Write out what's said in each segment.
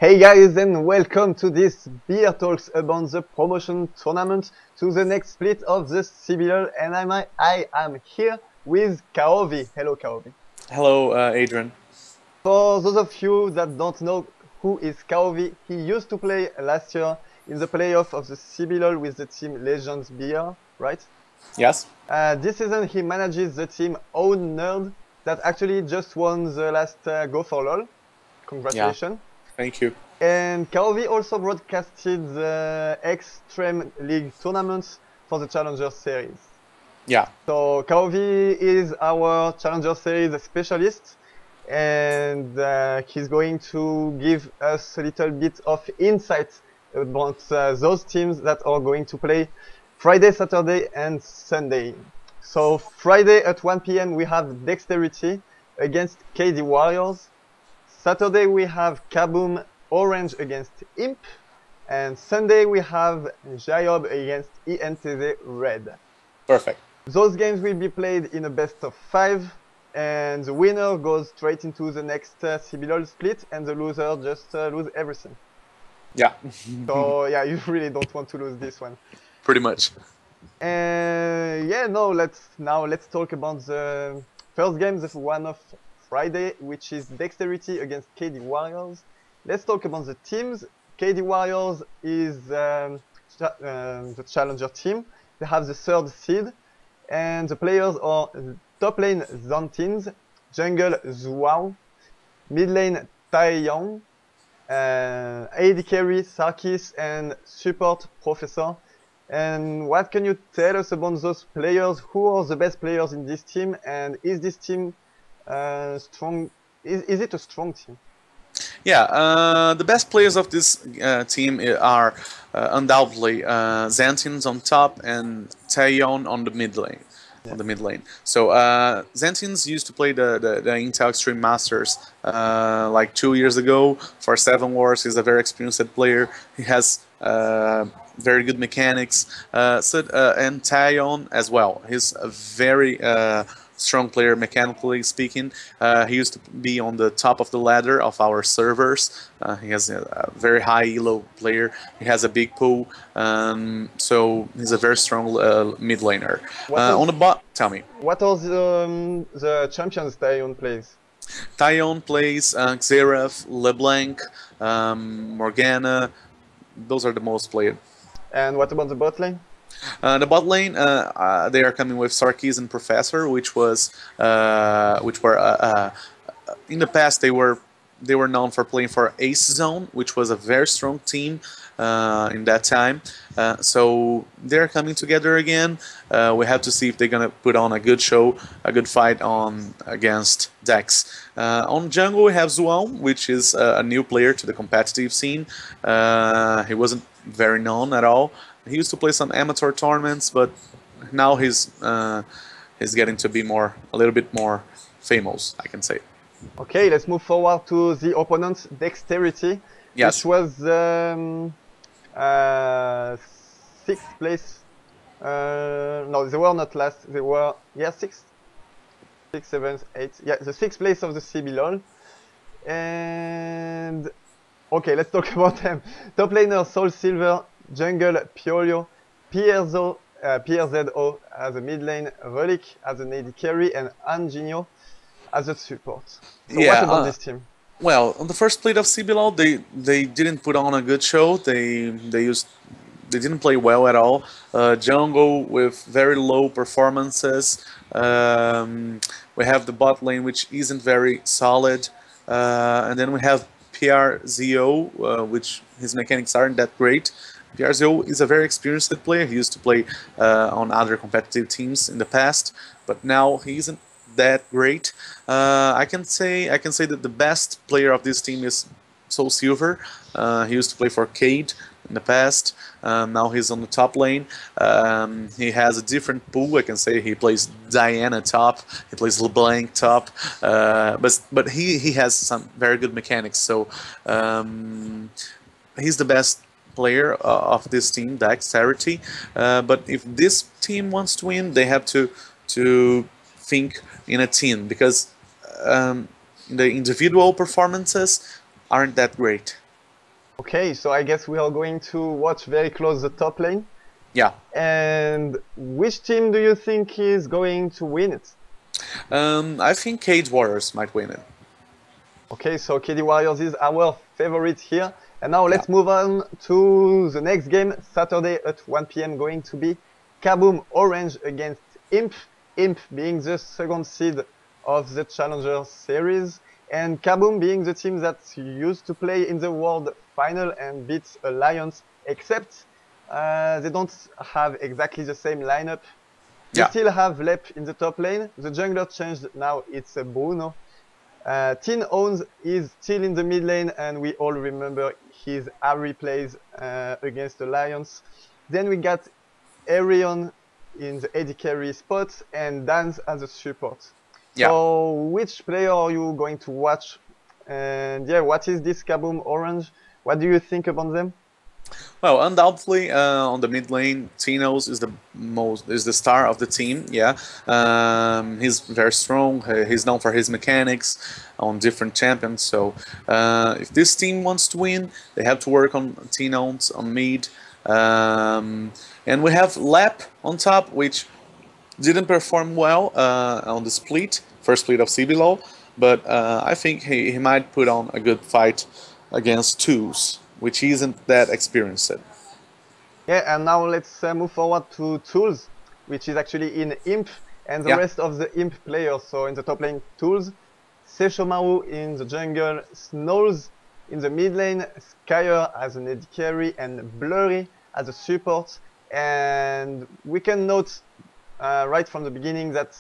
Hey guys, and welcome to this BRtalks about the promotion tournament to the next split of the CBLOL, and I am here with Kaovi. Hello Kaovi. Hello, Adrian. For those of you that don't know who is Kaovi, he used to play last year in the playoff of the CBLOL with the team Legends BR, right? Yes. This season he manages the team Own Nerd that actually just won the last Go for LOL. Congratulations. Yeah. Thank you. And Kaovi also broadcasted the Extreme League tournaments for the Challenger Series. Yeah. So Kaovi is our Challenger Series specialist, and he's going to give us a little bit of insight about those teams that are going to play Friday, Saturday, and Sunday. So Friday at 1 p.m. we have Dexterity against KD Warriors. Saturday we have Kaboom Orange against Imp, and Sunday we have Jayob against Red. Perfect. Those games will be played in a best of 5, and the winner goes straight into the next CBLOL split, and the loser just lose everything. Yeah. So yeah, you really don't want to lose this one. Pretty much. Yeah, no, let's talk about the first game, the one of Friday, which is Dexterity against KD Warriors. Let's talk about the teams. KD Warriors is the challenger team. They have the 3rd seed, and the players are top lane Zantins, jungle Zhuao, mid lane Taeyong, AD carry Sarkis, and support Professor. And what can you tell us about those players? Who are the best players in this team, and is this team strong? Is it a strong team? Yeah, the best players of this team are undoubtedly Zantins on top and Taeyeon on the mid lane. Yeah. On the mid lane. So Zantins used to play the Intel Extreme Masters like 2 years ago for 7 Wars. He's a very experienced player. He has very good mechanics. And Taeyeon as well. He's a very strong player mechanically speaking. He used to be on the top of the ladder of our servers. He has a very high elo player. He has a big pool, so he's a very strong mid laner. On the bot, tell me. What are the champions Taeyeon plays? Taeyeon plays Xerath, LeBlanc, Morgana. Those are the most played. And what about the bot lane? The bot lane, they are coming with Sarkis and Professor, which were in the past they were known for playing for Ace Zone, which was a very strong team in that time. So they're coming together again. We have to see if they're gonna put on a good show, a good fight against Dex. On jungle we have Zhuang, which is a new player to the competitive scene. He wasn't very known at all. He used to play some amateur tournaments, but now he's getting to be a little bit more famous, I can say. Okay, let's move forward to the opponent, Dexterity, yes. which was 6th place. No, they were not last. They were 6th, 7th, 8th. Yeah, the 6th place of the CBLOL. And okay, let's talk about them. Top laner Soul Silver, jungle Piolio, PRZO as a mid lane, Relic as an AD carry, and Anginio as a support. So what about this team? Well, on the first split of CBLOL, they didn't put on a good show. They didn't play well at all. Jungle with very low performances. We have the bot lane, which isn't very solid, and then we have PRZO, which his mechanics aren't that great. PRZO is a very experienced player. He used to play on other competitive teams in the past, but now he isn't that great. I can say that the best player of this team is Soul Silver. He used to play for Cade in the past. Now he's on the top lane. He has a different pool. I can say he plays Diana top. He plays LeBlanc top. But he has some very good mechanics. So he's the best player of this team, Dexterity. But if this team wants to win, they have to think in a team, because the individual performances aren't that great. Okay, so I guess we are going to watch very close the top lane. Yeah. And which team do you think is going to win it? I think Cage Warriors might win it. Okay, so KD Warriors is our favorite here. And now Yeah. let's move on to the next game, Saturday at 1 p.m. going to be Kaboom Orange against Imp. Imp being the second seed of the Challenger Series, and Kabum being the team that used to play in the World Final and beat Alliance, except they don't have exactly the same lineup. We still have Lep in the top lane. The jungler changed now, it's Bruno. Tin Owns is still in the mid lane, and we all remember his Ari plays against Alliance. Then we got Arion in the AD carry spot and Dance as a support. So which player are you going to watch? And yeah, what is this Kaboom Orange? What do you think about them? Well, undoubtedly, on the mid lane, Tino's is the star of the team. Yeah, he's very strong. He's known for his mechanics on different champions. So if this team wants to win, they have to work on Tino's on mid. And we have Lap on top, which didn't perform well on the first split of CBLOL, but I think he might put on a good fight against Twos, which isn't that experienced. Yeah, and now let's move forward to Tools, which is actually in Imp, and the rest of the Imp players. So in the top lane, Tools, Seishomaru in the jungle, Snows in the mid lane, Skyer as an AD carry, and Blurry as a support. And we can note right from the beginning that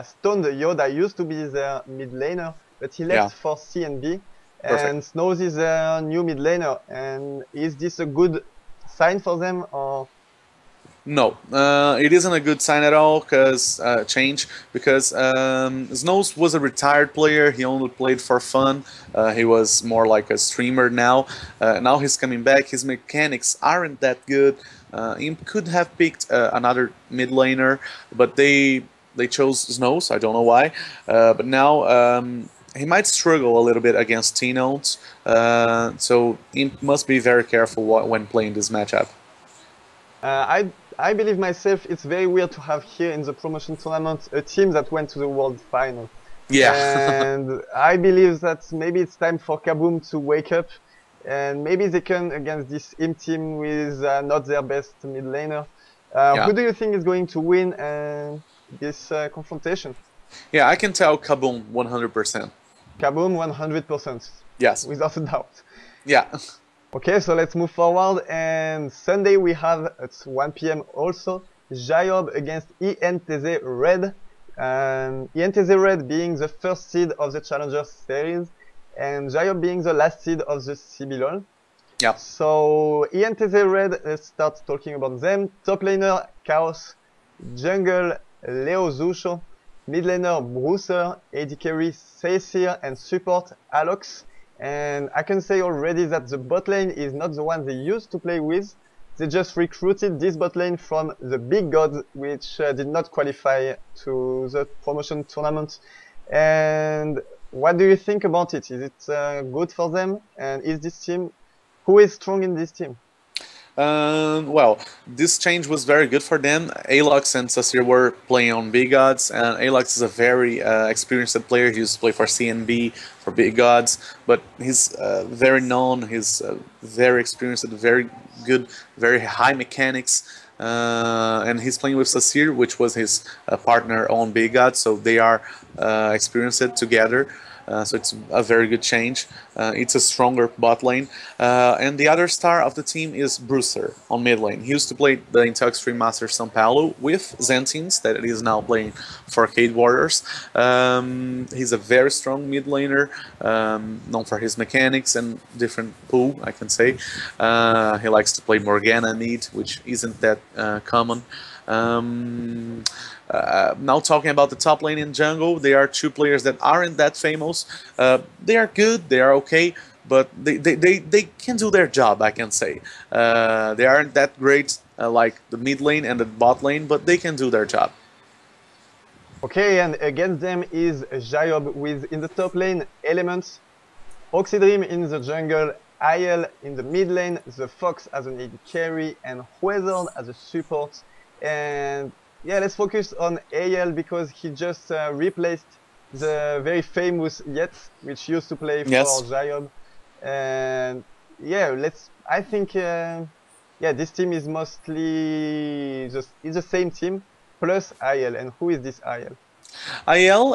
Stoned Yoda used to be their mid laner, but he left for CNB. And Snows is a new mid laner. And is this a good sign for them, or? No, it isn't a good sign at all. Because Snows was a retired player. He only played for fun. He was more like a streamer now. Now he's coming back. His mechanics aren't that good. Imp could have picked another mid laner, but they chose Snows. I don't know why. But now he might struggle a little bit against T-Notes. So Imp must be very careful when playing this matchup. I believe myself it's very weird to have here in the promotion tournament a team that went to the World Final. Yeah. And I believe that maybe it's time for Kaboom to wake up, and maybe they can against this Imp team with not their best mid laner. Who do you think is going to win this confrontation? Yeah, I can tell Kaboom 100%. Kaboom 100%. Yes. Without a doubt. Yeah. Okay, so let's move forward, and Sunday we have at 1 p.m. also Jayob against INTZ Red. INTZ Red being the first seed of the Challenger Series, and Jayob being the last seed of the CBLOL. Yeah. So INTZ Red, let's start talking about them. Top laner Kaos, jungle Leo Zusho, mid laner Bruiser, AD carry Seisir, and support Alox. And I can say already that the bot lane is not the one they used to play with. They just recruited this bot lane from the big gods, which did not qualify to the promotion tournament. And what do you think about it? Is it good for them? And is this team, who is strong in this team? Well, this change was very good for them. Alox and Sasir were playing on Big Gods, and Alox is a very experienced player. He used to play for CNB, for Big Gods, but he's very known, he's very experienced, very good, very high mechanics. And he's playing with Sasir, which was his partner on Big Gods, so they are experienced together. So it's a very good change. It's a stronger bot lane. And the other star of the team is Bruiser on mid lane. He used to play the Intel Extreme Master São Paulo with Zentins, that is now playing for Cade Warriors. He's a very strong mid laner, known for his mechanics and different pool, I can say. He likes to play Morgana mid, which isn't that common. Now talking about the top lane in jungle, there are two players that aren't that famous. They are good, they are okay, but they can do their job, I can say. They aren't that great like the mid lane and the bot lane, but they can do their job. Okay, and against them is Jayob with in the top lane Elements, Oxydream in the jungle, IL in the mid lane, the Fox as an AD carry, and Wizard as a support. And yeah, let's focus on AL because he just replaced the very famous Yetz, which used to play for Jayob. And yeah, I think yeah, this team is mostly it's the same team plus IL. And who is this IL? IL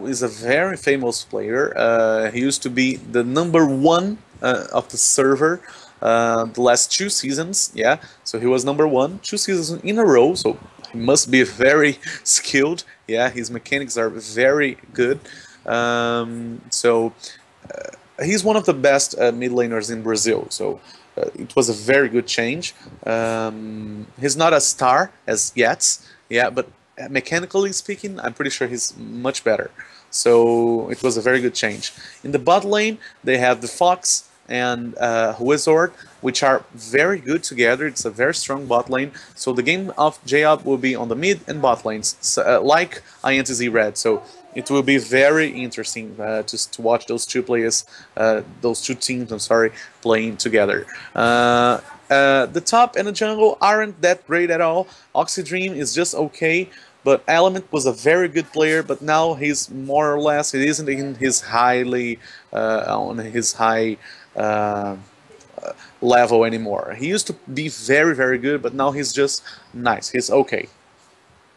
is a very famous player. He used to be the #1 of the server the last 2 seasons. Yeah, so he was #1 2 seasons in a row. So he must be very skilled. Yeah, his mechanics are very good. He's one of the best mid laners in Brazil. So it was a very good change. He's not a star as yet. Yeah, but mechanically speaking, I'm pretty sure he's much better. So it was a very good change. In the bot lane, they have the Fox and Wizard, which are very good together. It's a very strong bot lane. So the game of Jayob will be on the mid and bot lanes, like INTZred. So it will be very interesting to watch those two players, those two teams, I'm sorry, playing together. The top and the jungle aren't that great at all. Oxydream is just okay, but Element was a very good player, but now he's more or less, he isn't in his on his high level anymore. He used to be very, very good, but now he's just nice. He's okay.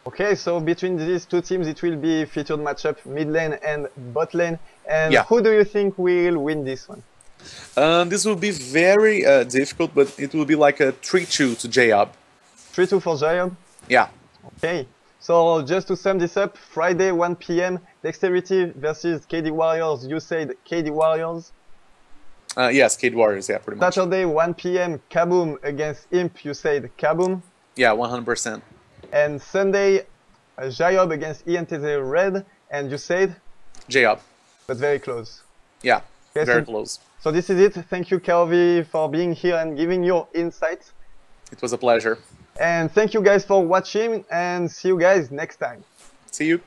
Okay, so between these two teams, it will be featured matchup mid lane and bot lane. And who do you think will win this one? This will be very difficult, but it will be like a 3-2 to Jayob. 3-2 for Jayob? Yeah. Okay, so just to sum this up, Friday 1 PM, Dexterity versus KD Warriors. You said KD Warriors? Yes, KD Warriors, yeah, pretty much. Saturday 1 PM, Kaboom against Imp. You said Kabum? Yeah, 100%. And Sunday, Jayob against INTZred, and you said? Jayob. But very close. Yeah, okay, very close. So this is it. Thank you, Kaov, for being here and giving your insights. It was a pleasure. And thank you guys for watching, and see you guys next time. See you.